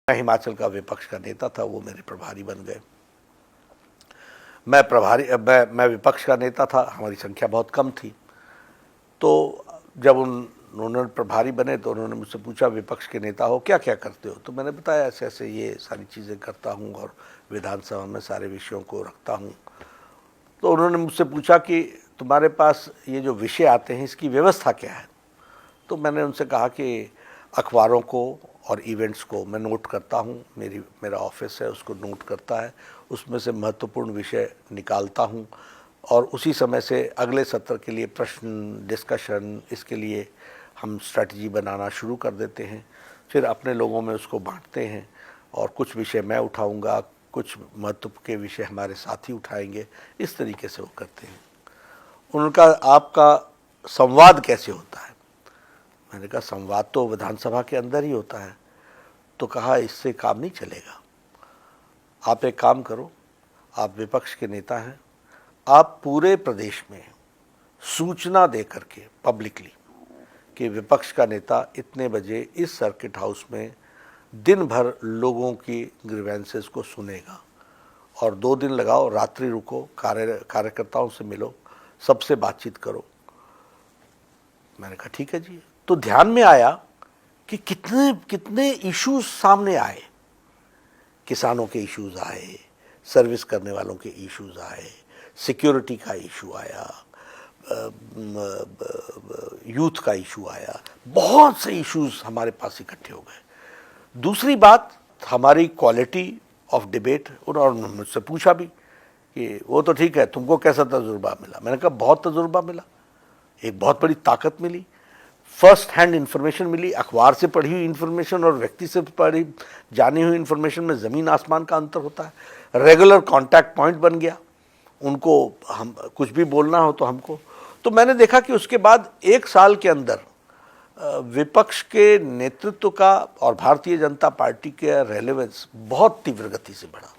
मैं हिमाचल का विपक्ष का नेता था, वो मेरे प्रभारी बन गए। मैं विपक्ष का नेता था, हमारी संख्या बहुत कम थी। तो जब उन्होंने प्रभारी बने तो उन्होंने मुझसे पूछा, विपक्ष के नेता हो, क्या क्या करते हो? तो मैंने बताया ऐसे ऐसे ये सारी चीज़ें करता हूँ और विधानसभा में सारे विषयों को रखता हूँ। तो उन्होंने मुझसे पूछा कि तुम्हारे पास ये जो विषय आते हैं इसकी व्यवस्था क्या है? तो मैंने उनसे कहा कि अखबारों को और इवेंट्स को मैं नोट करता हूँ, मेरा ऑफिस है उसको नोट करता है, उसमें से महत्वपूर्ण विषय निकालता हूँ और उसी समय से अगले सत्र के लिए प्रश्न डिस्कशन, इसके लिए हम स्ट्रैटेजी बनाना शुरू कर देते हैं। फिर अपने लोगों में उसको बांटते हैं और कुछ विषय मैं उठाऊंगा, कुछ महत्व के विषय हमारे साथी उठाएंगे, इस तरीके से वो करते हैं। उनका आपका संवाद कैसे होता है? मैंने कहा संवाद तो विधानसभा के अंदर ही होता है। तो कहा इससे काम नहीं चलेगा, आप एक काम करो, आप विपक्ष के नेता हैं, आप पूरे प्रदेश में सूचना दे करके पब्लिकली कि विपक्ष का नेता इतने बजे इस सर्किट हाउस में दिन भर लोगों की ग्रीवेंसेस को सुनेगा और 2 दिन लगाओ, रात्रि रुको, कार्यकर्ताओं से मिलो, सबसे बातचीत करो। मैंने कहा ठीक है जी। तो ध्यान में आया कि कितने कितने इश्यूज सामने आए, किसानों के इश्यूज आए, सर्विस करने वालों के इश्यूज आए, सिक्योरिटी का इशू आया, यूथ का इशू आया, बहुत से इश्यूज हमारे पास इकट्ठे हो गए। दूसरी बात, हमारी क्वालिटी ऑफ डिबेट, उन्होंने मुझसे पूछा भी कि वो तो ठीक है, तुमको कैसा तजुर्बा मिला? मैंने कहा बहुत तजुर्बा मिला, एक बहुत बड़ी ताकत मिली, फर्स्ट हैंड इन्फॉर्मेशन मिली, अखबार से पढ़ी हुई इन्फॉर्मेशन और व्यक्ति से पढ़ी जानी हुई इन्फॉर्मेशन में ज़मीन आसमान का अंतर होता है। रेगुलर कांटेक्ट पॉइंट बन गया, उनको हम कुछ भी बोलना हो तो हमको। तो मैंने देखा कि उसके बाद 1 साल के अंदर विपक्ष के नेतृत्व का और भारतीय जनता पार्टी के रेलेवेंस बहुत तीव्र गति से बढ़ा।